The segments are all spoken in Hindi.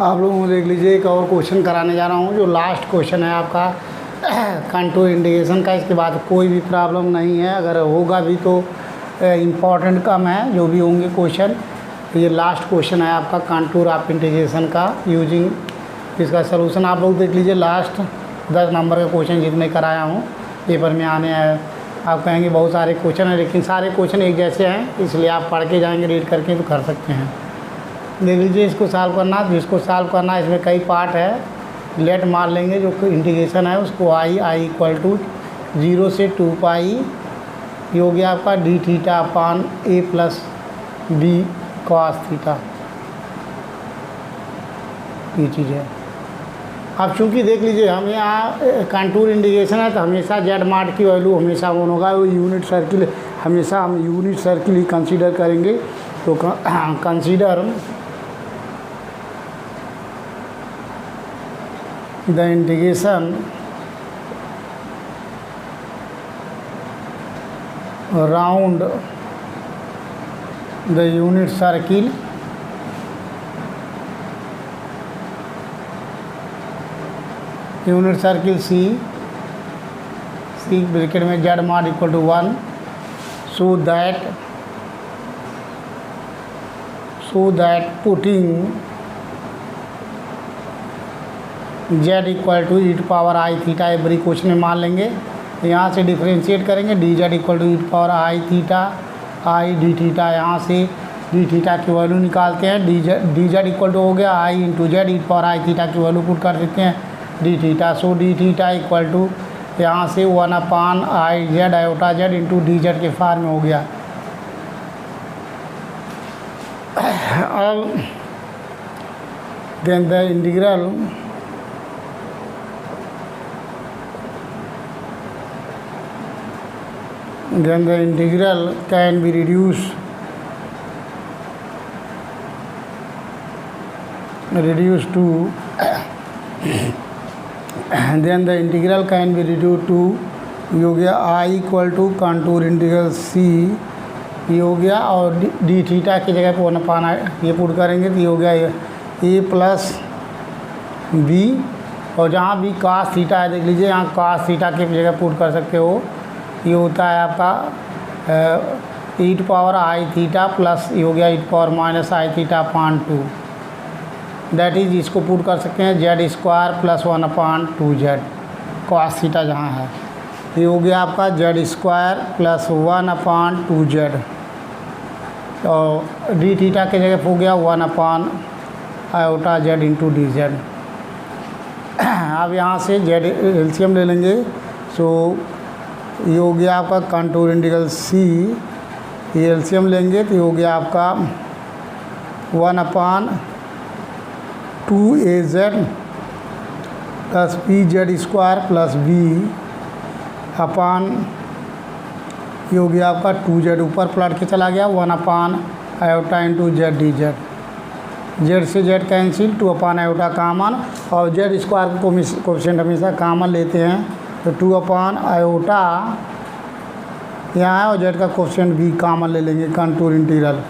आप लोगों को देख लीजिए, एक और क्वेश्चन कराने जा रहा हूँ जो लास्ट क्वेश्चन है आपका कंटूर इंडिकेशन का। इसके बाद कोई भी प्रॉब्लम नहीं है, अगर होगा भी तो इम्पॉर्टेंट कम है जो भी होंगे क्वेश्चन। तो ये लास्ट क्वेश्चन है आपका कंटूर ऑफ इंटीग्रेशन का यूजिंग। इसका सलूशन आप लोग देख लीजिए। लास्ट 10 नंबर का क्वेश्चन जितने कराया हूँ पेपर में आने हैं। आप कहेंगे बहुत सारे क्वेश्चन हैं, लेकिन सारे क्वेश्चन एक जैसे हैं, इसलिए आप पढ़ के जाएंगे, रीड करके तो कर सकते हैं। देख लीजिए, इसको सॉल्व करना, जिसको सॉल्व करना इसमें कई पार्ट है। लेट मान लेंगे जो इंटीग्रेशन है उसको आई इक्वल टू 0 से 2 पाई ये हो गया आपका डी थीटा अपान ए प्लस बी कॉस थीटा। ये चीज़ है। अब चूँकि देख लीजिए, हम यहाँ कंटूर इंटीग्रेशन है तो हमेशा जेड मार्ट की वैल्यू हमेशा वन होगा। वो यूनिट सर्किल हमेशा हम यूनिट सर्किल ही कंसीडर करेंगे। तो consider the integration round the unit circle C bracket में z mod equal to 1 so that putting z equal to e to power i theta every question में मान लेंगे। यहाँ से डिफ्रेंशिएट करेंगे, d z equal to e to power i theta i d theta. यहाँ से डी थीटा की वैल्यू निकालते हैं। डी जेड इक्वल टू हो गया i into z, e to power i theta की वैल्यू पुट कर देते हैं d theta. So d theta equal to यहाँ से 1 upon i z iota z into d z के फॉर्म में हो गया। अब then the integral can be reduced to then the integral can be reduced to ये हो गया I equal to contour integral C ये हो गया, और डी थीटा की जगह पे 1 अपान ये पुट करेंगे तो ये हो गया ए प्लस बी, और जहाँ भी कास थीटा है देख लीजिए, यहाँ कास थीटा की जगह पुट कर सकते हो। ये होता है आपका e to power i theta plus ये हो गया e to power minus i theta upon 2। That is इसको पुट कर सकते हैं z square plus 1 upon 2 z cos theta जहाँ है। ये हो गया आपका z square plus 1 upon 2 z, और डी थीटा की जगह हो गया 1 upon iota z into d z. अब यहाँ से जेड एलसीएम ले लेंगे। सो ये हो गया आपका कंटूर इंटीग्रल सी, ये एलसीएम लेंगे तो ये हो गया आपका 1 upon 2az plus p z square plus b upon ये हो गया आपका 2z, ऊपर पलट के चला गया 1 upon iota into Z D Z. Z से Z cancel, 2 upon iota common, और जेड स्क्वायर को कोफिशिएंट हमेशा कामन लेते हैं तो 2 अपान आयोटा यहाँ है, और जेड का कोफिशिएंट भी कामन ले लेंगे कंटूर इंटीग्रल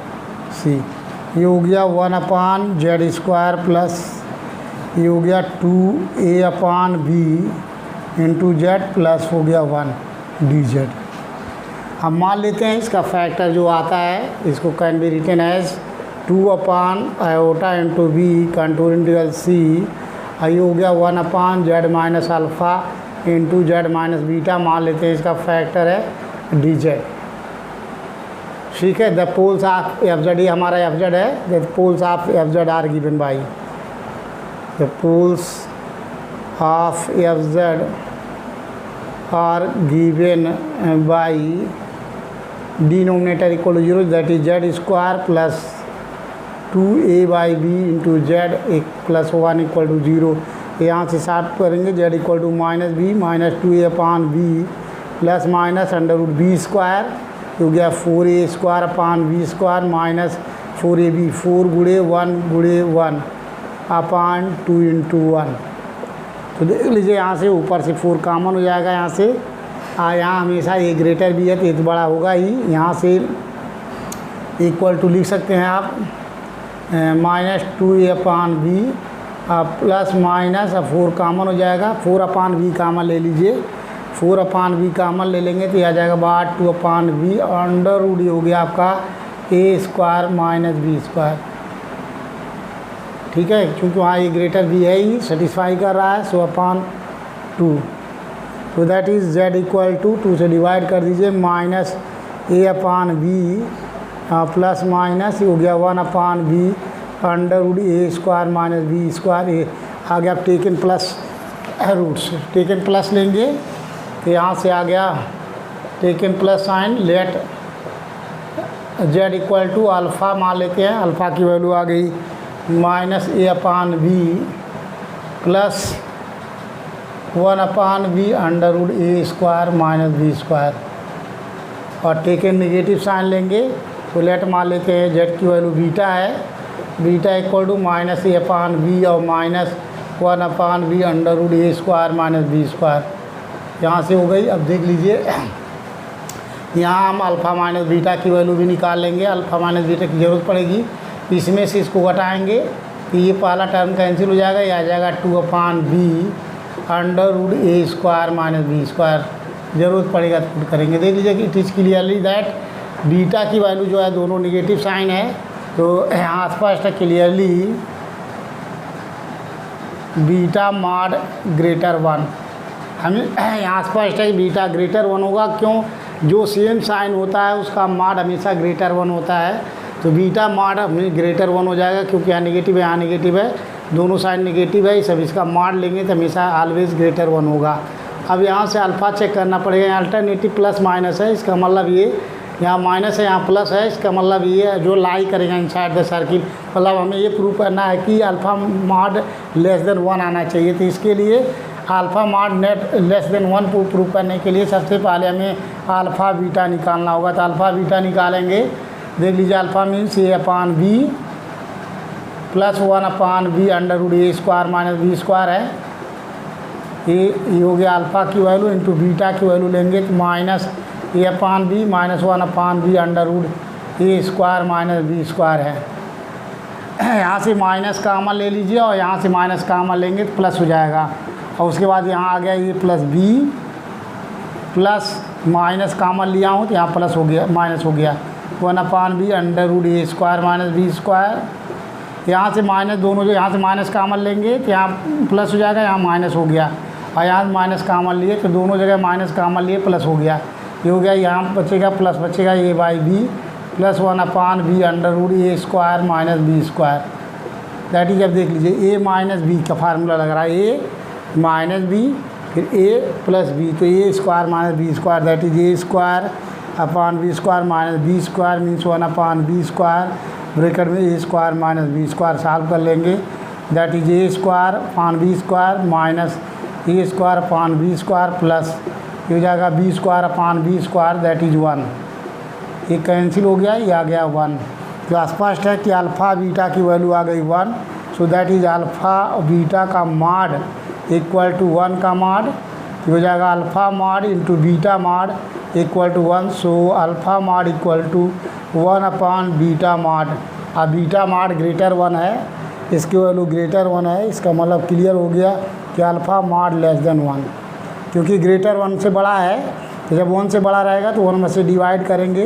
सी। ये हो गया 1 अपान जेड स्क्वायर प्लस ये हो गया 2a upon B into Z plus हो गया 1 डी जेड। हम मान लेते हैं इसका फैक्टर जो आता है इसको can be written as 2 upon iota into b contour integral C. ये हो गया 1 upon z minus alpha into z minus beta, मान लेते हैं इसका फैक्टर है डी जेड। ठीक है। The poles of f z, ये हमारा एफ जेड है। The poles of f z are given by the poles of f z are given by denominator equal to 0 that is z square plus 2a by b into z एक प्लस 1 इक्वल टू 0। यहाँ से साफ करेंगे z equal to minus b minus 2a upon b plus minus under root b square हो गया 4a square upon b square minus 4ab 4 गुणे 1 अपान 2 इंटू 1। तो देख लीजिए यहाँ से ऊपर से 4 कॉमन हो जाएगा यहाँ से, यहाँ हमेशा ए ग्रेटर भी है तो एक बड़ा होगा ही। यहाँ से इक्वल टू लिख सकते हैं आप -2a upon b plus minus, अब 4 कामन हो जाएगा, 4/v कामन ले लीजिए, 4/v कामन ले लेंगे तो यह आ जाएगा बाद 2/v अंडर रूट हो गया आपका a² माइनस b²। ठीक है, क्योंकि वहाँ ये ग्रेटर भी है ही, सेटिस्फाई कर रहा है, 100/2। तो that is z equal to 2 से डिवाइड कर दीजिए माइनस a/v प्लस माइनस हो गया 1/v under root a² minus b²। ये आ गया, आप टेकन प्लस रूट से टेकन प्लस लेंगे तो यहाँ से आ गया taken plus sign, let z equal to alpha मान लेते हैं, अल्फ़ा की वैल्यू आ गई minus a/v plus 1/v under root a² minus b²। और टेकन नेगेटिव साइन लेंगे तो लेट मान लेते हैं z की वैल्यू बीटा है, beta equal to minus a/v और minus 1/v under root a² minus b²। यहाँ से हो गई। अब देख लीजिए यहाँ हम अल्फ़ा माइनस बीटा की वैल्यू भी निकाल लेंगे, अल्फ़ा माइनस बीटा की ज़रूरत पड़ेगी, इसमें से इसको घटाएंगे तो ये पहला टर्म कैंसिल हो जाएगा, ये आ जाएगा 2/v under root a² minus b²। ज़रूरत पड़ेगा तो पुट करेंगे। देख लीजिए कि it is clearly that beta की वैल्यू जो है दोनों नेगेटिव साइन है, तो यहाँ स्पष्ट है क्लियरली बीटा मॉड ग्रेटर 1। हमें यहाँ स्पष्ट है कि बीटा ग्रेटर 1 होगा, क्यों? जो सेम साइन होता है उसका मॉड हमेशा ग्रेटर 1 होता है, तो बीटा मॉड ग्रेटर 1 हो जाएगा, क्योंकि यहाँ नेगेटिव है, यहाँ नेगेटिव है, दोनों साइन नेगेटिव है, सब इसका मॉड लेंगे तो हमेशा ऑलवेज ग्रेटर 1 होगा। अब यहाँ से अल्फ़ा चेक करना पड़ेगा, यहाँ अल्टरनेटिव प्लस माइनस है, इसका मतलब ये यहाँ माइनस है, यहाँ प्लस है, इसका मतलब ये जो लाई करेगा इनसाइड द सर्किल, मतलब हमें ये प्रूव करना है कि अल्फ़ा मॉड लेस देन 1 आना चाहिए। तो इसके लिए alpha mod net less than 1 prove करने के लिए सबसे पहले हमें अल्फ़ा बीटा निकालना होगा। तो अल्फ़ा बीटा निकालेंगे, देख लीजिए alpha means a/v plus 1/v under root a² minus b² है। ये हो गया अल्फ़ा की वैल्यू इंटू बीटा की वैल्यू लेंगे तो minus a/v minus 1/v under root a² minus b² है। यहाँ से माइनस कामन ले लीजिए और यहाँ से माइनस कामन लेंगे तो प्लस हो जाएगा, और उसके बाद यहाँ आ गया ये प्लस b प्लस माइनस कामन लिया हूँ तो यहाँ प्लस हो गया, माइनस हो गया 1/v under root a² minus b²। यहाँ से माइनस दोनों जो यहाँ से माइनस कामन लेंगे तो यहाँ प्लस हो जाएगा, यहाँ माइनस हो गया, और यहाँ माइनस कामन लिए तो दोनों जगह माइनस कामन लिए प्लस हो गया, ये हो गया। यहाँ बचेगा प्लस बचेगा a/v plus 1/v under root a² minus b²। That is, अब देख लीजिए a माइनस b का फार्मूला लग रहा है, a माइनस b फिर a प्लस b, तो a² minus b² that is a² minus b² means 1/v² bracket में a² माइनस b² सॉल्व कर लेंगे, that is a² minus a² plus ये हो जाएगा b² दैट इज 1। ये कैंसिल हो गया, ये आ गया 1। तो स्पष्ट है कि अल्फ़ा बीटा की वैल्यू आ गई 1, so that is alpha beta का मॉड इक्वल टू 1 का मॉड, हो जाएगा alpha mod into beta mod equal to 1, so alpha mod equal to 1/बीटा मॉड। अब बीटा मॉड ग्रेटर 1 है, इसकी वैल्यू ग्रेटर 1 है, इसका मतलब क्लियर हो गया कि अल्फ़ा मॉड लेस देन 1, क्योंकि ग्रेटर 1 से बड़ा है, तो जब 1 से बड़ा रहेगा तो 1 में से डिवाइड करेंगे,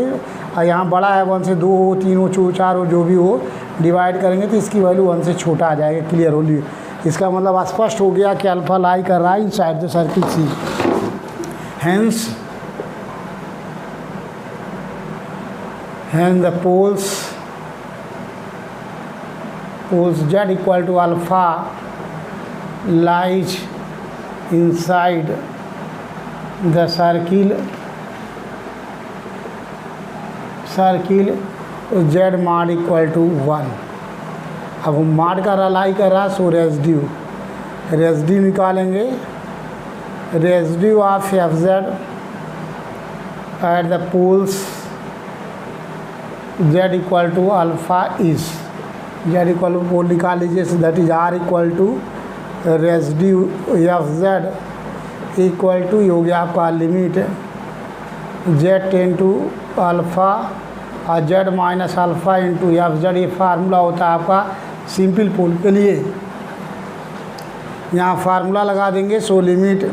और यहाँ बड़ा है 1 से 2 हो 3 हो 4 हो जो भी हो डिवाइड करेंगे तो इसकी वैल्यू 1 से छोटा आ जाएगा, क्लियर हो ली। इसका मतलब स्पष्ट हो गया कि अल्फ़ा लाई कर रहा है inside the circle C. Hence the poles z equal to alpha lies inside the circle z mod equal to 1। अब हम मॉड का लाई कर रहा है, सो रेजिड्यू निकालेंगे, residue of f(z) at the poles z equal to alpha is, z equal to pole निकाल लीजिए, so that is r equal to residue f(z) equal to हो गया आपका limit z tends to alpha और z minus alpha into f(z), ये फार्मूला होता है आपका सिंपल पोल के लिए। यहाँ फार्मूला लगा देंगे। So limit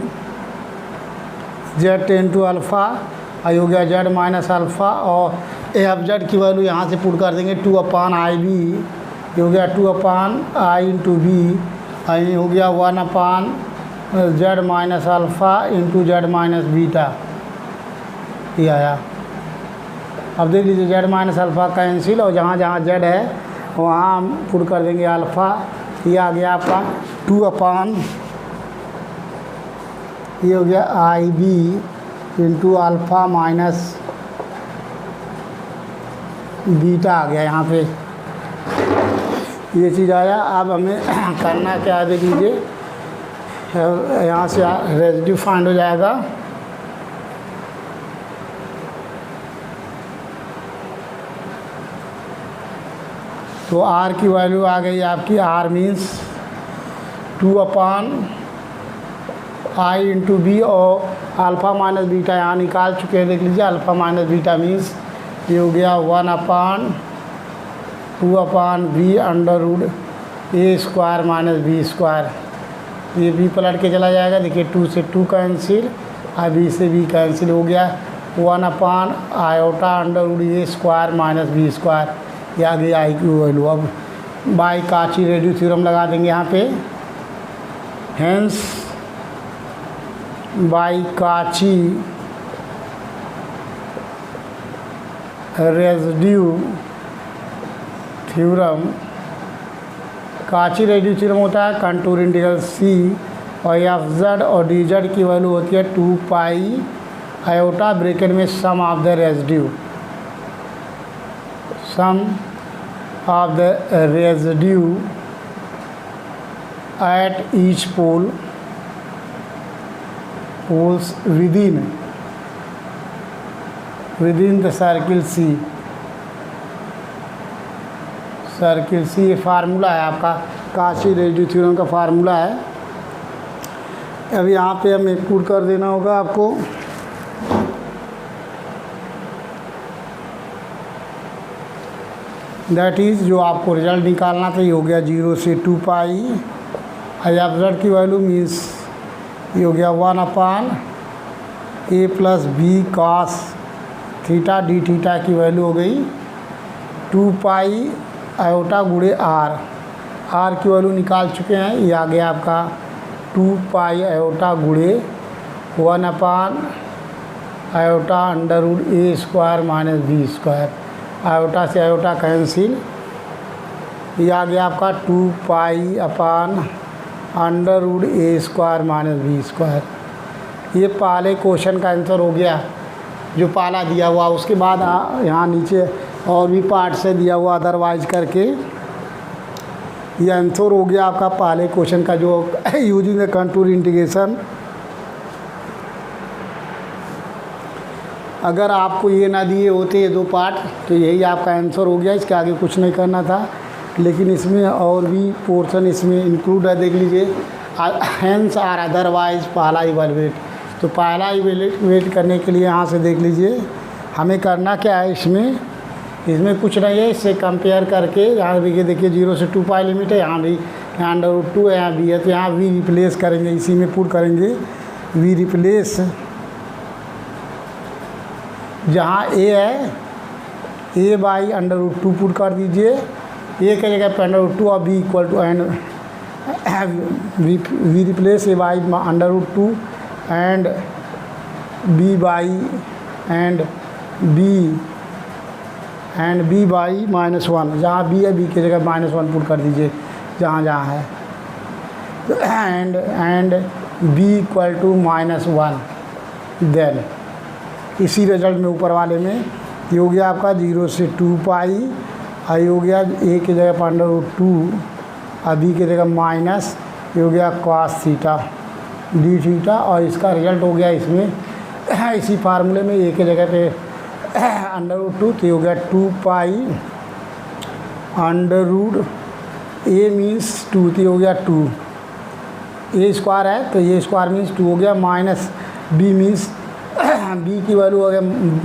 z tends to alpha i हो गया z माइनस अल्फ़ा और ए एफ जेड की वैल्यू यहाँ से पुट कर देंगे 2/IB, ये हो गया 2/I इंटू बी, ये हो गया 1/z minus alpha into z minus beta, ये आया। अब देख लीजिए z माइनस अल्फ़ा कैंसिल और जहाँ जहाँ z है वहाँ हम पुट कर देंगे अल्फ़ा, ये आ गया आपका 2/, ये हो गया IB into alpha minus beta आ गया यहाँ पे, ये चीज़ आया। अब हमें करना क्या है देख लीजिए, यहाँ से रेजिड्यू फाइंड हो जाएगा। तो r की वैल्यू आ गई आपकी, r means 2/I into b और अल्फ़ा माइनस बीटा यहाँ निकाल चुके हैं, देख लीजिए। अल्फ़ा माइनस बीटा मीन्स ये हो गया 1/2/b under root a square minus b square, ये बी पलट के चला जाएगा। देखिए 2 से 2 कैंसिल और बी से बी कैंसिल, हो गया 1/i under root a square minus b square, ये आ गई आई की वैल्यू। अब बाय काची रेडियो थ्योरम लगा देंगे यहाँ पे। Hence by Cauchy residue theorem, Cauchy residue theorem होता है कंटूर इंटीग्रल सी और एफ जेड और डी जेड की वैल्यू होती है 2πi ब्रैकेट में sum of the residue, sum of the residue at each poles within the circle C, ये फार्मूला है आपका, काची रेजिड्यू थ्योरम का फार्मूला है। अब यहाँ पे हमें पुट कर देना होगा आपको। दैट इज़ जो आपको रिजल्ट निकालना था, ये हो गया 0 से 2π, एफ जेड की वैल्यू मीन्स ये हो गया 1/a plus b cos theta d theta की वैल्यू हो गई 2π गुणे r की वैल्यू निकाल चुके हैं। ये आ गया आपका 2π गुणे 1/i under root a square minus b square, iota से आयोटा कैंसिल, ये आ गया आपका 2π under root a square minus b square. ये पहले क्वेश्चन का आंसर हो गया जो पहला दिया हुआ। उसके बाद यहाँ नीचे और भी पार्ट से दिया हुआ अदरवाइज करके ये आंसर हो गया आपका पहले क्वेश्चन का, जो यूजिंग द कंटूर इंटीग्रेशन। अगर आपको ये ना दिए होते ये 2 पार्ट तो यही आपका आंसर हो गया, इसके आगे कुछ नहीं करना था। लेकिन इसमें और भी पोर्शन इसमें इंक्लूड है, देख लीजिए। हेंस आर अदरवाइज पहला इवैल्यूएट, तो पहला इवैल्यूएट करने के लिए यहाँ से देख लीजिए हमें करना क्या है। इसमें कुछ नहीं है, इससे कंपेयर करके यहाँ भी देखिए 0 से 2π लिमिट है, यहाँ भी अंडर रूट 2 है, यहाँ भी है, तो यहाँ वी रिप्लेस करेंगे, इसी में पुट करेंगे। वी रिप्लेस जहाँ ए है ए बाई अंडर रूट 2 पुट कर दीजिए, ए के जगह पे अंडर रूट 2 और b equal to and we replace a by under root 2 and b by and b by -1, जहाँ बी है बी की जगह -1 पुट कर दीजिए जहाँ जहाँ है, and b equal to -1। Then इसी रिजल्ट में ऊपर वाले में ये हो गया आपका 0 से 2π, आई हो गया ए की जगह पर अंडर रूट 2 और बी की जगह माइनस, ये हो गया cos थीटा डी थीटा, और इसका रिजल्ट हो गया इसमें इसी फार्मूले में ए की जगह पे अंडर रूट 2, तो ये हो गया 2π अंडर रूट ए मीन्स 2, तो हो गया 2, ए स्क्वायर है तो ये स्क्वायर मीन्स 2 हो गया, माइनस बी मीन्स बी की वैल्यू हो गया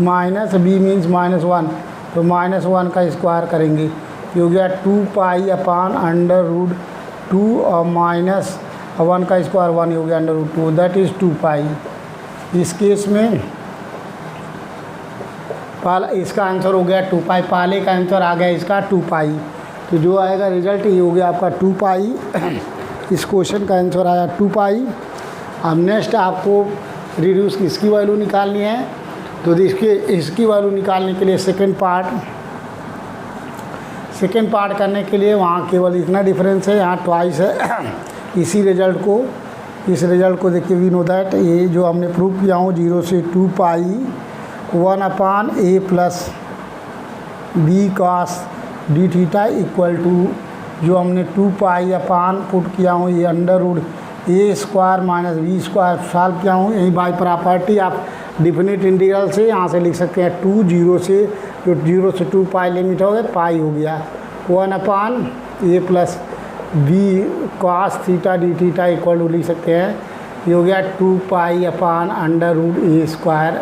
माइनस बी मीन्स -1, तो -1 का स्क्वायर करेंगे, ये हो गया 2π अंडर रूट 2 और माइनस 1 का स्क्वायर 1 हो गया √2, दैट इज़ 2 पाई। इस केस में इसका आंसर हो गया 2 पाई, पहले का आंसर आ गया इसका 2 पाई, तो जो आएगा रिजल्ट ये हो गया आपका 2 पाई। इस क्वेश्चन का आंसर आया 2 पाई। अब नेक्स्ट आपको रिड्यूस इसकी वैल्यू निकालनी है, तो इसकी वैल्यू निकालने के लिए सेकेंड पार्ट करने के लिए वहाँ केवल इतना डिफरेंस है, यहाँ ट्वाइस है। इस रिजल्ट को देखिए, वी नो दैट ये जो हमने प्रूव किया हूँ 0 से 2 pi 1/a plus b cos d theta equal to, जो हमने 2 पाई अपान पुट किया हूँ ये √a² माइनस b² सॉल्व किया हूँ। यही बाई प्रॉपर्टी आप डिफिनिट इंटीग्रल से यहाँ से लिख सकते हैं 0 से 2 पाई लिमिट हो गया, पाई हो गया 1/a plus b cos theta d theta equal to लिख सकते हैं, ये हो गया 2 पाई अपान √a²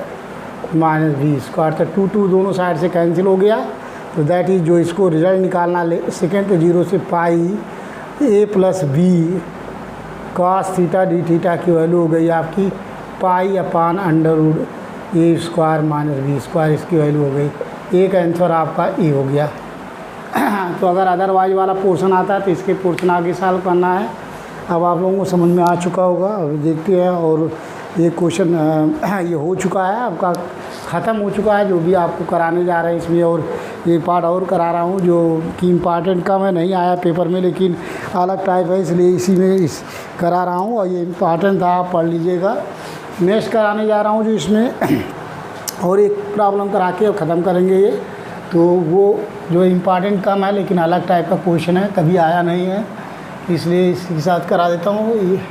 माइनस b²। तो 2 दोनों साइड से कैंसिल हो गया, तो दैट इज़ जो इसको रिजल्ट निकालना सेकेंड, तो 0 से pi a plus b cos theta d theta की वैल्यू हो गई आपकी पाई अपान √a² माइनस b², इसकी वैल्यू हो गई। एक आंसर आपका ए हो गया। तो अगर अदरवाइज वाला पोर्शन आता है तो इसके पोर्शन आगे सॉल्व करना है। अब आप लोगों को समझ में आ चुका होगा, अब देखते हैं। और ये क्वेश्चन ये हो चुका है आपका, ख़त्म हो चुका है जो भी आपको कराने जा रहे हैं इसमें, और ये पार्ट और करा रहा हूँ जो कि इम्पॉर्टेंट का मैं नहीं आया पेपर में, लेकिन अलग टाइप है इसलिए इसी में करा रहा हूँ, और ये इम्पॉर्टेंट था, आप पढ़ लीजिएगा। नेक्स्ट कराने जा रहा हूँ जो इसमें और एक प्रॉब्लम करा के ख़त्म करेंगे ये, तो वो जो इम्पॉर्टेंट कम है लेकिन अलग टाइप का क्वेश्चन है, कभी आया नहीं है, इसलिए इसके साथ करा देता हूँ ये।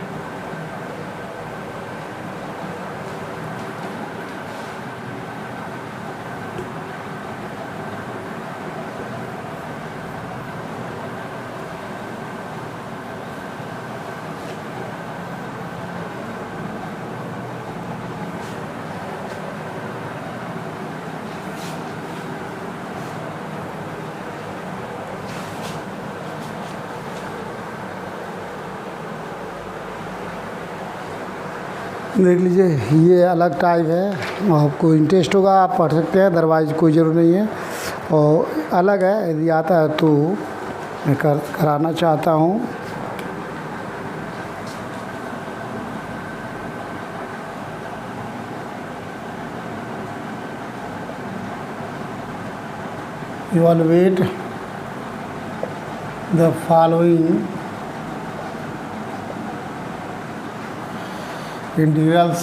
देख लीजिए, ये अलग टाइप है, आपको इंटरेस्ट होगा आप पढ़ सकते हैं, अदरवाइज कोई ज़रूर नहीं है। और अलग है, यदि आता है तो मैं कराना चाहता हूँ। Evaluate the following integrals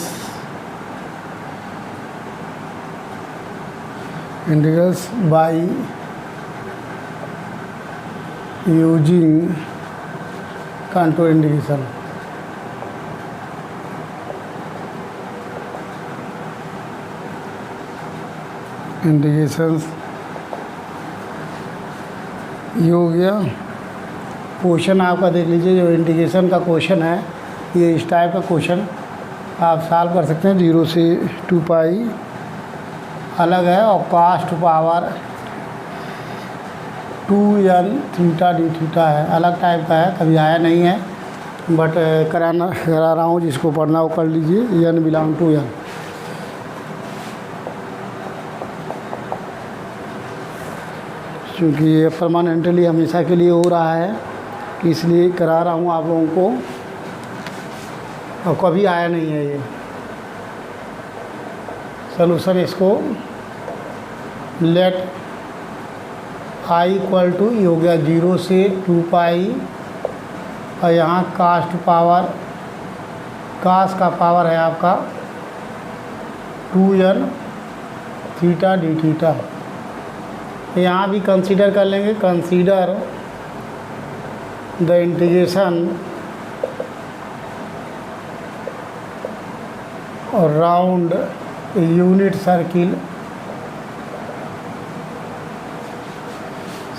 by using contour integration। Integrations ये हो गया। क्वेश्चन आपका देख लीजिए, जो इंटीग्रेशन का क्वेश्चन है ये इस टाइप का क्वेश्चन आप सॉल्व कर सकते हैं। 0 से 2 पाई अलग है, और cos to power 2n theta d theta है, अलग टाइप का है, कभी आया नहीं है, बट करा रहा हूँ। जिसको पढ़ना हो कर लीजिए। n बिलोंग टू n, क्योंकि ये परमानेंटली हमेशा के लिए हो रहा है, इसलिए करा रहा हूँ आप लोगों को, और कभी आया नहीं है ये सलूशन। इसको लेट i इक्वल टू ये हो गया 0 से 2 पाई, और यहाँ cos का पावर है आपका 2n थीटा डी थीटा। यहाँ भी कंसीडर कर लेंगे, consider the integration round unit circle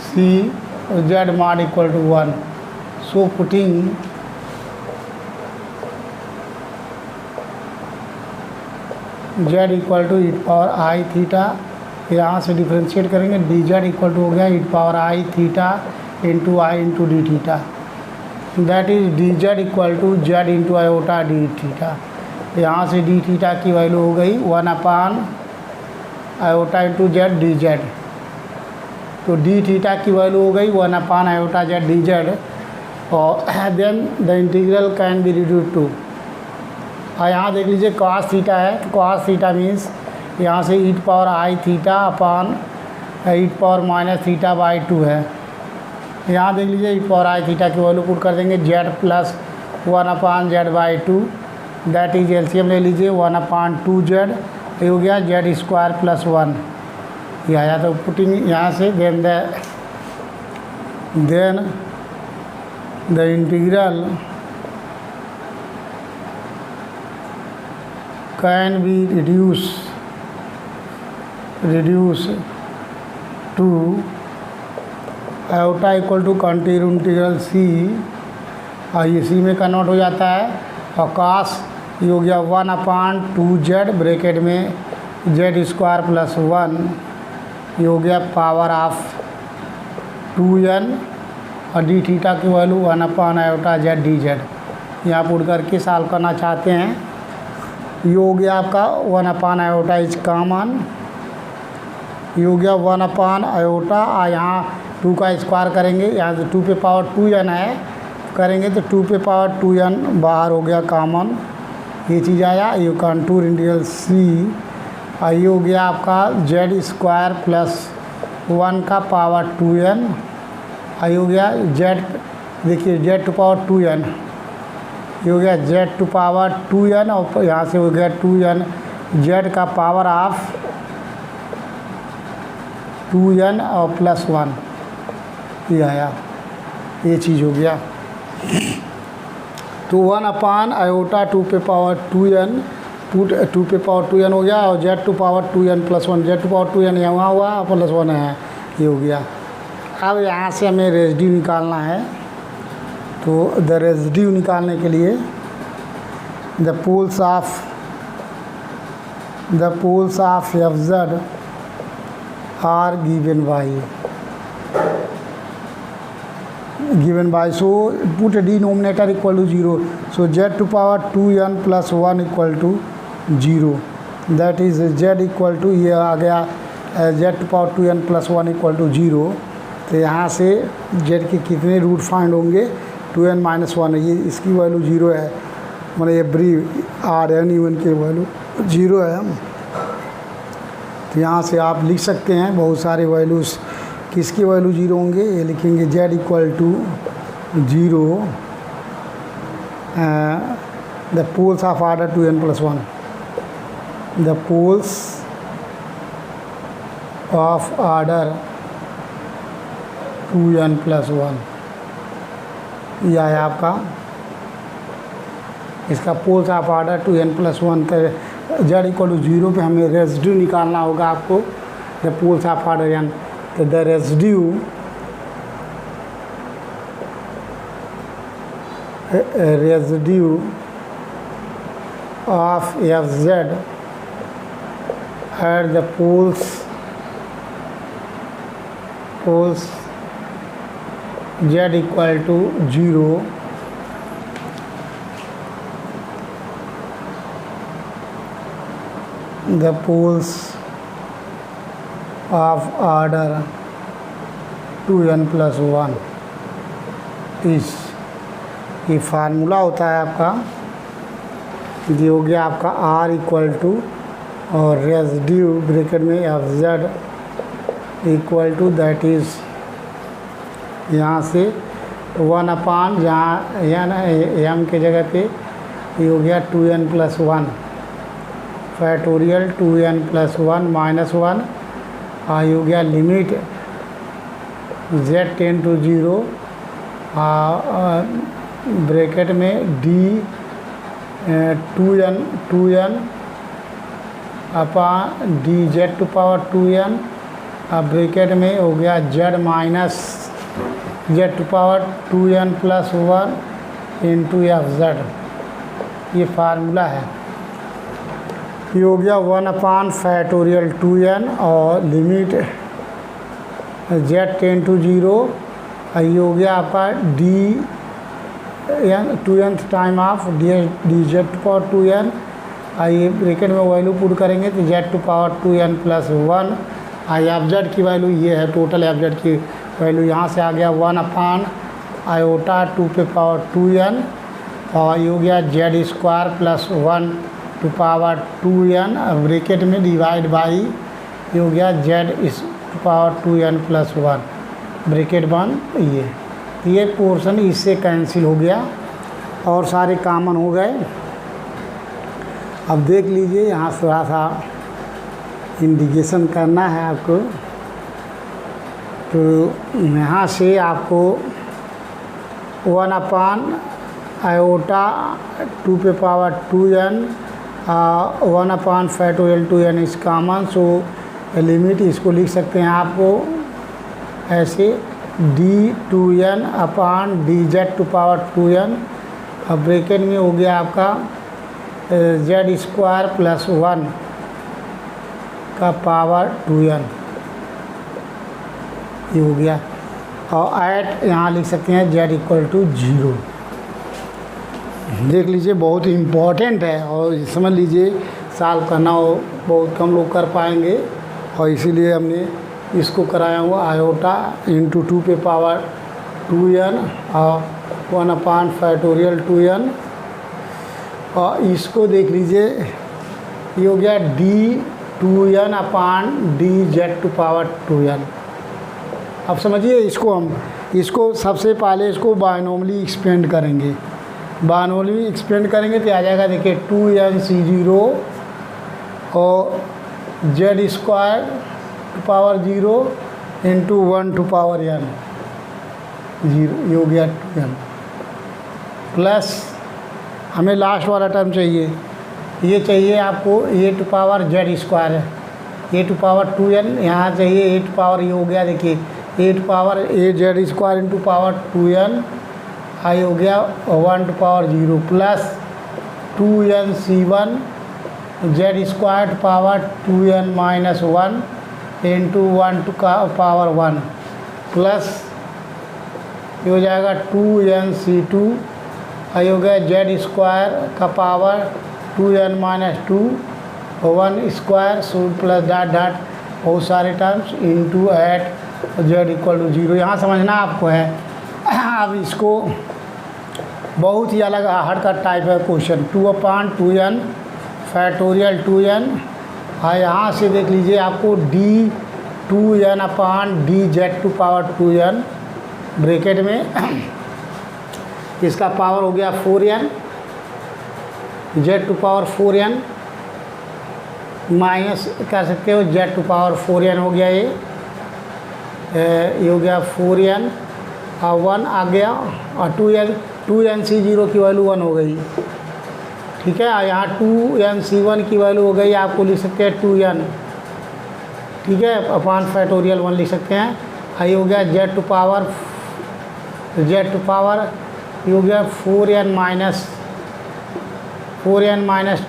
C Z mod equal to 1। So putting Z equal to e⁻i theta, यहाँ से डिफ्रेंशिएट करेंगे, dz इक्वल टू हो गया e⁻i theta into i into d theta. That is d z equal to z into iota d theta. यहाँ से डी थीटा की वैल्यू हो गई 1 iota into Z D z. तो डी थीटा की वैल्यू हो गई 1 आयोटा जेड डी जेड। और then the integral can be reduce to, और यहाँ देख लीजिए cos थीटा है, तो cos थीटा मीन्स यहाँ से e power i theta upon e power minus theta by 2 है। यहाँ देख लीजिए e पावर आई थीटा की वैल्यू पुट कर देंगे z plus 1/z by 2, that is LCM ले लीजिए 1/2z, ये हो गया z स्क्वायर प्लस 1, ये आया। तो पुटिंग यहाँ से then the integral can be reduce to iota equal to contour integral C, और ये सी में कन्वर्ट हो जाता है। और cos ये हो गया 1/2z ब्रैकेट में z स्क्वायर प्लस 1, ये हो गया पावर ऑफ 2n, और डी थीटा की value 1 iota z D Z. यहाँ पुट करके सॉल्व करना चाहते हैं, ये हो गया आपका 1 आयोटा इज कॉमन, ये हो गया 1 आयोटा, और यहाँ 2 का स्क्वायर करेंगे, यहाँ से 2 पे पावर 2n है करेंगे तो 2 पे पावर 2n बाहर हो गया कॉमन, ये चीज़ आया। ये कंटूर इंटीग्रल सी, और ये हो गया आपका जेड स्क्वायर प्लस 1 का पावर 2n, और ये हो गया जेड, देखिए जेड टू पावर 2n, ये हो गया जेड टू पावर 2n, और यहाँ से हो गया 2n जेड का पावर ऑफ 2n और प्लस 1, ये आया, ये चीज़ हो गया। तो 1 आयोटा 2 पे पावर 2n, 2 पे पावर 2n हो गया, और z to power 2n plus 1, z to power 2n यहाँ हुआ प्लस 1 है, ये हो गया। अब यहाँ से हमें रेसिड्यू निकालना है, तो द रेसिड्यू निकालने के लिए the poles of f z are given by so put a denominator equal to 0, so z to power 2n plus 1 equal to 0, that is z equal to, ये आ गया z to power 2n plus 1 equal to 0। तो यहाँ से z के कितने रूट फाइंड होंगे, 2n माइनस 1, ये इसकी वैल्यू 0 है, मतलब एवरी आर एन इवन की वैल्यू 0 है। तो यहाँ से आप लिख सकते हैं बहुत सारे वैल्यूज़, किसकी वैल्यू 0 होंगे, ये लिखेंगे z equal to 0, the poles of order 2n plus 1, the poles of order 2n plus 1, यह है आपका इसका poles of order 2n plus 1। तो z इक्वल टू 0 पे हमें रेसिड्यू निकालना होगा आपको, the poles of order n। तो the residue of f z at the poles z equal to 0, the poles of order 2n plus 1 इस, ये फार्मूला होता है आपका, ये हो गया आपका r इक्वल टू और रेसिड्यू ब्रैकेट में f z equal to, that is यहाँ से 1 जहाँ एम के जगह पे ये हो गया 2n plus 1 factorial 2n plus 1 minus 1, ये हो गया limit z tend to 0 bracket में d 2n upon d z to power 2n, bracket में हो गया z minus z to power 2n plus 1 into f z, ये फार्मूला है। ये हो गया 1 फैक्टोरियल 2n और लिमिट z टेंड टू 0, ये हो गया आपका d 2n time of d z to power 2n। आइए ब्रैकेट में वैल्यू पुट करेंगे तो z to power 2n plus 1। आई एफ जेड की वैल्यू ये है, टोटल एफ जेड की वैल्यू यहाँ से आ गया 1 आयोटा 2 पे पावर 2n, और ये हो गया z square plus 1 to power 2n bracket में डिवाइड बाई ये हो गया z to power 2n plus 1 bracket बंद। ये पोर्शन इससे कैंसिल हो गया और सारे कॉमन हो गए। अब देख लीजिए यहाँ थोड़ा सा इंडिकेशन करना है आपको, तो यहाँ से आपको 1 आयोटा 2 पे पावर 2n 1 फैक्टोरियल 2n इस कॉमन, सो लिमिट इसको लिख सकते हैं आपको ऐसे d2n upon d z to power 2n। अब ब्रैकेट में हो गया आपका जेड स्क्वायर प्लस 1 का पावर 2n, ये हो गया। और ऐट यहाँ लिख सकते हैं जेड इक्वल टू 0। देख लीजिए बहुत ही इम्पॉर्टेंट है और समझ लीजिए सॉल्व करना हो बहुत कम लोग कर पाएंगे, और इसीलिए हमने इसको कराया हुआ आयोटा इंटू 2 पे पावर 2n और 1 फैक्टोरियल 2n। और इसको देख लीजिए ये हो गया d2n upon d z to power 2n। अब समझिए इसको सबसे पहले इसको बायनोमियली एक्सपेंड करेंगे। बायनोमियली एक्सपेंड करेंगे तो आ जाएगा, देखिए 2nc0 और Z square to power 0 into 1 to power n 0, ये हो गया 2n प्लस हमें लास्ट वाला टर्म चाहिए, ये चाहिए आपको a to power z square है, a टू पावर 2n यहाँ चाहिए a टू पावर, ये हो गया देखिए a to power a z square into power 2n, आई हो गया 1 to power 0 plus 2nc1 z square to power 2n minus 1 into 1 to का पावर 1 प्लस ये हो जाएगा 2nc2, आई हो गया जेड स्क्वायर का power 2n minus 2 1 square so plus dot dot बहुत सारे terms into at z equal to 0। यहाँ समझना आपको है। अब इसको बहुत ही अलग हार्ड का टाइप है क्वेश्चन, 2/2n फैक्टोरियल 2n। हाँ यहाँ से देख लीजिए आपको d2n upon d z to power 2n bracket में इसका पावर हो गया 4n Z to power 4n minus कर सकते हो जेड टू पावर 4n हो गया, ये हो गया 4n और 1 आ गया और 2nc0 की वैल्यू 1 हो गई, ठीक है। और यहाँ 2nc1 की वैल्यू हो गई, आपको लिख सकते हैं 2n, ठीक है, अपॉन फैक्टोरियल 1 लिख सकते हैं। ये हो गया जेड टू पावर ये हो गया 4n माइनस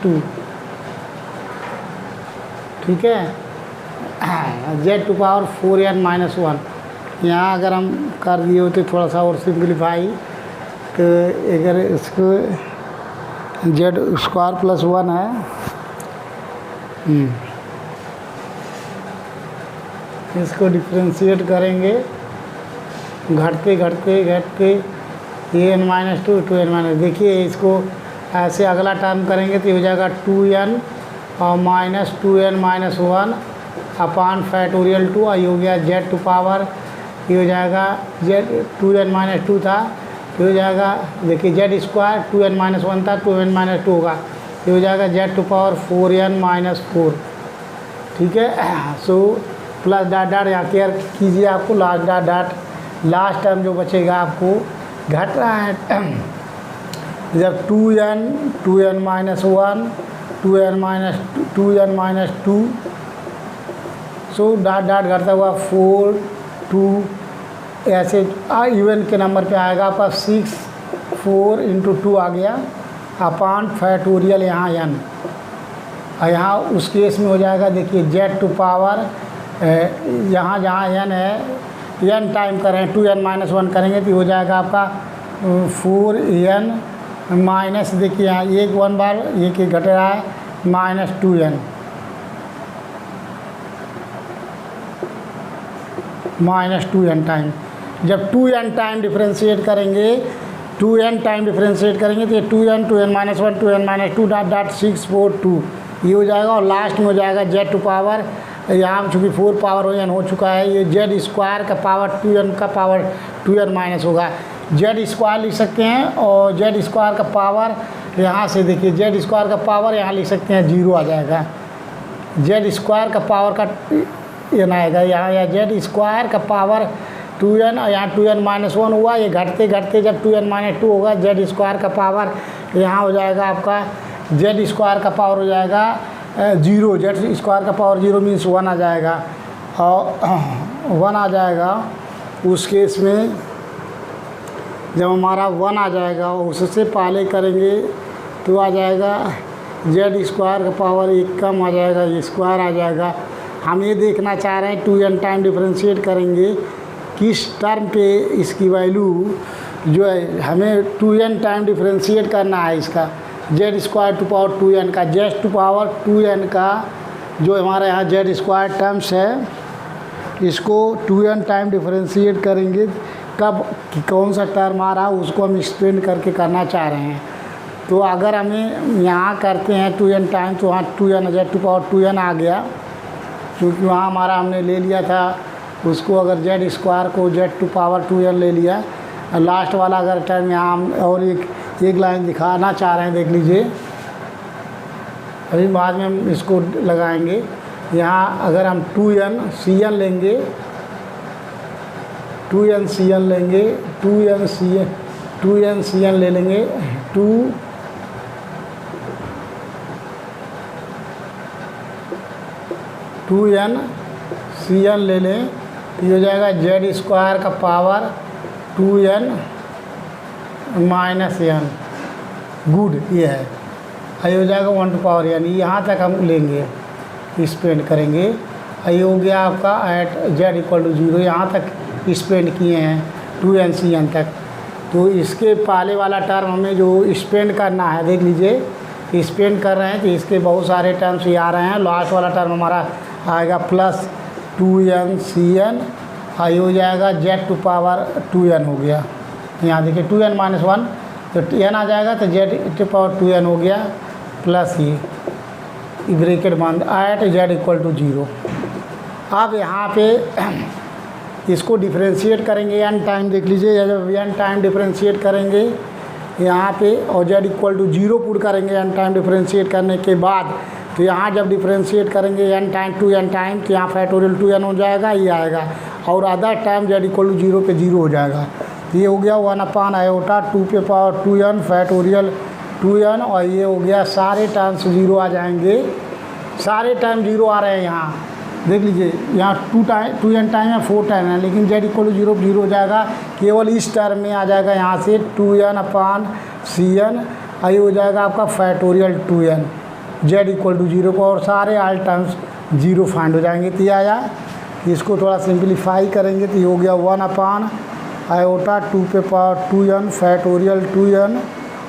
2, ठीक है, Z to power 4n minus 1। यहाँ अगर हम कर दिए होते थोड़ा सा और सिंप्लीफाई, तो अगर इसको जेड स्क्वायर प्लस 1 है, इसको डिफ्रेंशिएट करेंगे घटते an माइनस 2 2n माइनस, देखिए इसको ऐसे अगला टर्म करेंगे तो हो जाएगा 2n और minus 2n minus 1 upon factorial 2, ये हो गया जेड टू पावर, ये हो जाएगा जेड 2n माइनस 2 था, ये हो जाएगा देखिए जेड स्क्वायर 2n माइनस 1 था 2n माइनस 2 होगा, ये हो जाएगा Z to power 4n minus 4, ठीक है। सो प्लस डॉट डॉट यहाँ केयर कीजिए, आपको last dot dot last term जो बचेगा आपको घट रहा है, जब 2n minus 1 2n minus 2 so dot dot घटता हुआ 4 2 ऐसे इवन के नंबर पे आएगा आपका 6 4 इंटू 2 आ गया अपॉन फैक्टोरियल यहाँ n, और यहाँ उस केस में हो जाएगा देखिए जेड टू पावर यहाँ जहाँ n है n टाइम करें 2n माइनस 1 करेंगे तो हो जाएगा आपका 4n माइनस, देखिए यहाँ एक 1 बार एक घट रहा है, -2n टाइम। जब 2n टाइम डिफ्रेंशिएट करेंगे, 2n टाइम डिफ्रेंशिएट करेंगे तो ये 2n 2n -1 2n -2 डॉट 642 ये हो जाएगा। और लास्ट में हो जाएगा z टू पावर, यहाँ चूँकि 4 पावर n हो चुका है, ये z स्क्वायर का पावर 2n का पावर 2n माइनस होगा, z स्क्वायर लिख सकते हैं। और z स्क्वायर का पावर यहाँ से देखिए, z स्क्वायर का पावर यहाँ लिख सकते हैं 0 आ जाएगा, z स्क्वायर का पावर का n आएगा यहाँ, या z स्क्वायर का पावर 2n और यहाँ 2n -1 हुआ, ये घटते घटते जब 2n -2 होगा, z स्क्वायर का पावर यहाँ हो जाएगा आपका, z स्क्वायर का पावर हो जाएगा 0, z स्क्वायर का पावर 0 मीन्स 1 आ जाएगा। और 1 आ जाएगा उस केस में, जब हमारा 1 आ जाएगा उससे पहले करेंगे तो आ जाएगा z स्क्वायर का पावर 1 कम आ जाएगा, ये स्क्वायर आ जाएगा। हम ये देखना चाह रहे हैं 2n टाइम डिफ्रेंशिएट करेंगे किस टर्म पे इसकी वैल्यू जो है, हमें 2n टाइम डिफ्रेंशिएट करना है इसका, z square to power 2n का, z टू पावर 2n का जो हमारे यहाँ z स्क्वायर टर्म्स है, इसको 2n टाइम डिफ्रेंशिएट करेंगे, कब कौन सा टर्म आ रहा है उसको हम एक्सप्लेन करके करना चाह रहे हैं। तो अगर हमें यहाँ करते हैं 2n टाइम, तो वहाँ 2n z to power 2n आ गया, क्योंकि वहाँ हमारा हमने ले लिया था उसको, अगर z स्क्वायर को z टू पावर 2n ले लिया। लास्ट वाला अगर टर्म यहाँ हम और एक लाइन दिखाना चाह रहे हैं, देख लीजिए, अभी बाद में हम इसको लगाएंगे। यहाँ अगर हम 2n cn लेंगे, 2n cn लेंगे, 2n cn ले लेंगे, 2n cn ले लें तो ये हो जाएगा z स्क्वायर का power 2n minus n, good ये है, ये हो जाएगा 1 टू पावर n, यहाँ तक हम लेंगे, स्पेंड करेंगे। ये हो गया आपका एट z इक्वल टू 0, यहाँ तक स्पेंड किए हैं 2n cn तक। तो इसके पहले वाला टर्म हमें जो स्पेंड करना है, देख लीजिए स्पेंड कर रहे हैं तो इसके बहुत सारे टर्म्स ये आ रहे हैं। लास्ट वाला टर्म हमारा आएगा प्लस 2n cn, ये हो जाएगा z टू पावर 2n हो गया, यहाँ देखिए 2n -1 तो n आ जाएगा, तो z टू पावर 2n हो गया प्लस ये ब्रैकेट बंद एट z इक्वल टू 0। अब यहाँ पे इसको डिफ्रेंशिएट करेंगे n टाइम, देख लीजिए जब n टाइम डिफ्रेंशिएट करेंगे यहाँ पे और z इक्वल टू 0 पुट करेंगे n टाइम डिफ्रेंशिएट करने के बाद, तो यहाँ जब डिफ्रेंशिएट करेंगे n टाइम 2n टाइम, तो यहाँ फैक्टोरियल 2n हो जाएगा, ये आएगा। और other time z equal to 0 पे 0 हो जाएगा, तो ये हो गया 1/i 2 पे पावर 2n फैक्टोरियल 2n, और ये हो गया सारे टाइम्स 0 आ जाएंगे, सारे टाइम 0 आ रहे हैं यहाँ, देख लीजिए यहाँ 2n टाइम है 4 टाइम है, लेकिन z इक्वल टू 0 हो जाएगा, केवल इस टर्म में आ जाएगा यहाँ से 2n/cn, ये हो जाएगा आपका factorial 2n z equal to 0 को, और सारे ऑल टर्म्स 0 फाइंड हो जाएंगे। तो यह आया, इसको थोड़ा सिंप्लीफाई करेंगे तो ये हो गया 1/i 2 पे पावर 2n फैक्टोरियल 2n,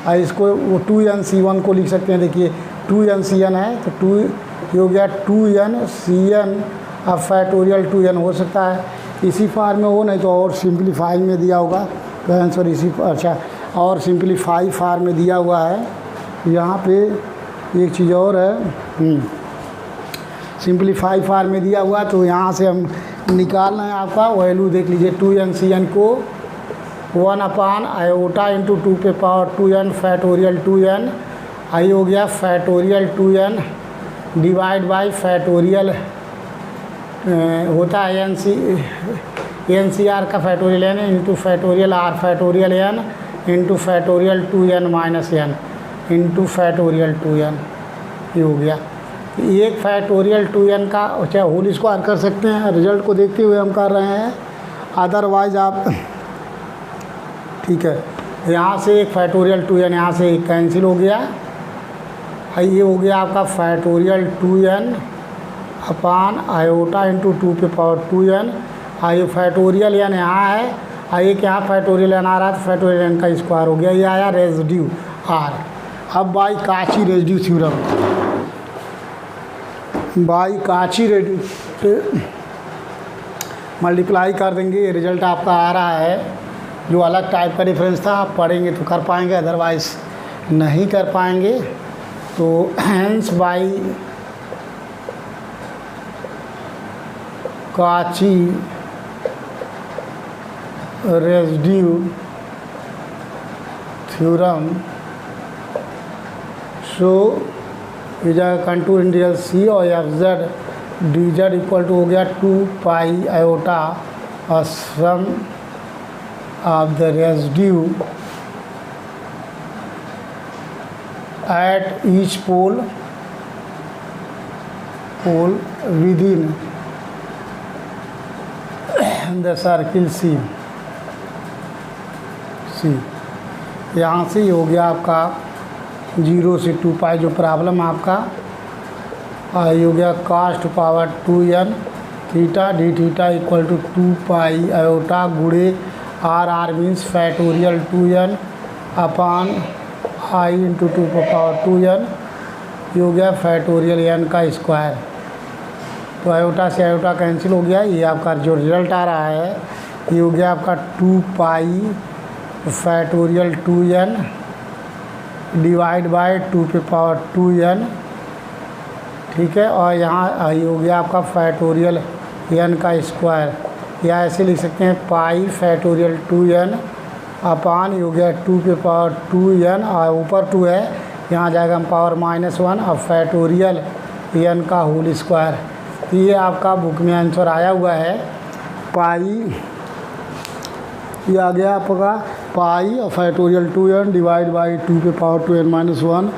और इसको वो 2n c1 को लिख सकते हैं, देखिए 2n cn है तो 2 ये हो गया 2n cn, अब फैक्टोरियल 2n हो सकता है इसी फार्म में हो, नहीं तो और सिंप्लीफाई में दिया होगा, तो आंसर इसी, अच्छा और सिंप्लीफाई फार्म में दिया हुआ है। यहाँ पे एक चीज़ और है, सिंप्लीफाई फार्म में दिया हुआ, तो यहाँ से हम निकालना है आपका वैल्यू, देख लीजिए 2n cn को 1/i इंटू 2 पे पावर 2n फैक्टोरियल 2n, आई हो गया factorial 2n divide by factorial होता है NCR का factorial n into factorial r factorial n into factorial 2n minus n into factorial 2n, ये हो गया। एक फैक्टोरियल 2n का चाहे होल स्क्वायर कर सकते हैं, रिजल्ट को देखते हुए हम कर रहे हैं, अदरवाइज आप ठीक है। यहाँ से एक फैक्टोरियल 2n यहाँ से एक कैंसिल हो गया, ये हो गया आपका फैक्टोरियल 2n अपान आयोटा इंटू 2 पे पावर 2n, ये फैक्टोरियल n यहाँ है एक यहाँ फैक्टोरियल एन आ रहा है तो फैक्टोरियल एन का स्क्वायर हो गया, ये आया रेजिड्यू आर। अब by Cauchy residue theorem, by Cauchy residue multiply कर देंगे, रिजल्ट आपका आ रहा है। जो अलग टाइप का डिफरेंस था आप पढ़ेंगे तो कर पाएंगे, अदरवाइज नहीं कर पाएंगे। तो hence by Cauchy residue theorem so is contour integral C और f z D z equal to हो गया 2 पाई आयोटा और sum of the residue at each pole within the circle C. यहाँ से हो गया आपका 0 से 2 पाई जो प्रॉब्लम आपका हो गया cos to power 2n theta d theta equal to 2 pi iota गुड़े r means factorial 2n upon i into 2 power 2n, ये हो गया फैक्टोरियल n का स्क्वायर। तो आयोटा से आयोटा कैंसिल हो गया, ये आपका जो रिजल्ट आ रहा है ये हो गया आपका 2 पाई फैक्टोरियल 2n डिवाइड बाय 2 पे पावर 2n, ठीक है। और यहाँ ये हो गया आपका फैक्टोरियल n का स्क्वायर, या ऐसे लिख सकते हैं पाई फैक्टोरियल 2n अपान ये हो गया 2 पे पावर 2n और ऊपर 2 है, यहाँ जाएगा हम पावर -1 और फैक्टोरियल n का होल स्क्वायर। तो ये आपका बुक में आंसर आया हुआ है पाई, ये आ गया आपका पाई और फैक्टोरियल 2n डिवाइड बाई 2 पे power 2n - 1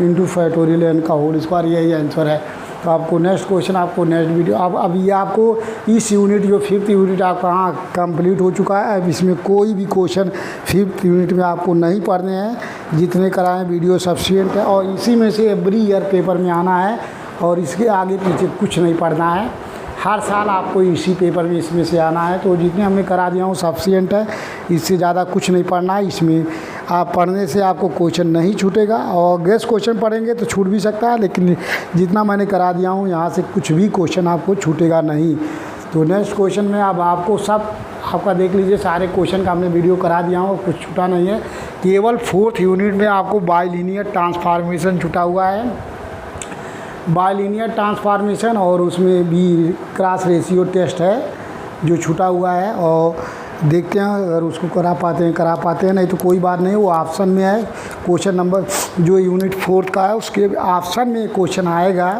into factorial n का होल स्क्वायर, यही आंसर है। तो आपको नेक्स्ट क्वेश्चन, आपको नेक्स्ट वीडियो, अब ये आपको इस यूनिट जो 5th यूनिट आपका हाँ कंप्लीट हो चुका है। अब इसमें कोई भी क्वेश्चन 5th यूनिट में आपको नहीं पढ़ने हैं, जितने कराएं वीडियो सफिशिएंट है। और इसी में से एवरी ईयर पेपर में आना है और इसके आगे पीछे कुछ नहीं पढ़ना है, हर साल आपको इसी पेपर में इसमें से आना है। तो जितने हमने करा दिया हूँ सफिशिएंट है, इससे ज़्यादा कुछ नहीं पढ़ना है। इसमें आप पढ़ने से आपको क्वेश्चन नहीं छूटेगा, और गेस्ट क्वेश्चन पढ़ेंगे तो छूट भी सकता है, लेकिन जितना मैंने करा दिया हूँ यहाँ से कुछ भी क्वेश्चन आपको छूटेगा नहीं। तो नेक्स्ट क्वेश्चन में अब आपको सब आपका देख लीजिए, सारे क्वेश्चन का हमने वीडियो करा दिया हूँ, कुछ छूटा नहीं है। केवल 4th यूनिट में आपको बाइलिनियर ट्रांसफॉर्मेशन छूटा हुआ है, बाइलिनियर ट्रांसफॉर्मेशन, और उसमें भी क्रॉस रेशियो टेस्ट है जो छूटा हुआ है। और देखते हैं अगर उसको करा पाते हैं, नहीं तो कोई बात नहीं, वो ऑप्शन में है। क्वेश्चन नंबर जो यूनिट 4th का है उसके ऑप्शन में क्वेश्चन आएगा,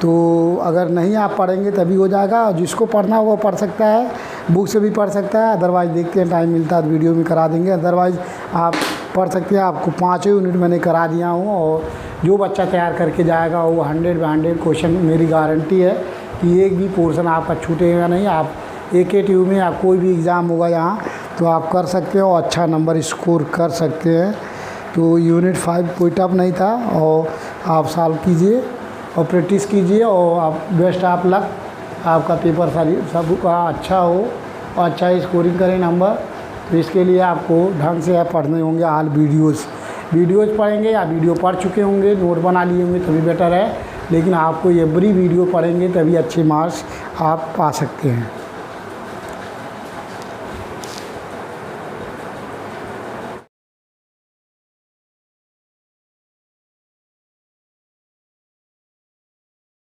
तो अगर नहीं आप पढ़ेंगे तभी हो जाएगा। और जिसको पढ़ना हो वो पढ़ सकता है, बुक से भी पढ़ सकता है, अदरवाइज़ देखते हैं टाइम मिलता है तो वीडियो में करा देंगे, अदरवाइज़ आप पढ़ सकते हैं। आपको 5 यूनिट मैंने करा दिया हूँ, और जो बच्चा तैयार करके जाएगा वो 100 क्वेश्चन मेरी गारंटी है कि एक भी पोर्शन आपका छूटेगा नहीं। आप AKTU में आप कोई भी एग्ज़ाम होगा यहाँ तो आप कर सकते हो, अच्छा नंबर स्कोर कर सकते हैं। तो यूनिट 5 कोई टफ नहीं था, और आप सॉल्व कीजिए और प्रैक्टिस कीजिए, और आप बेस्ट ऑफ लक, आपका पेपर सब का अच्छा हो और अच्छा स्कोरिंग करें नंबर। तो इसके लिए आपको ढंग से पढ़ने होंगे ऑल वीडियोज़ पढ़ेंगे, या वीडियो पढ़ चुके होंगे, नोट बना लिए होंगे तभी बेटर है, लेकिन आपको एवरी वीडियो पढ़ेंगे तभी अच्छे मार्क्स आप पा सकते हैं।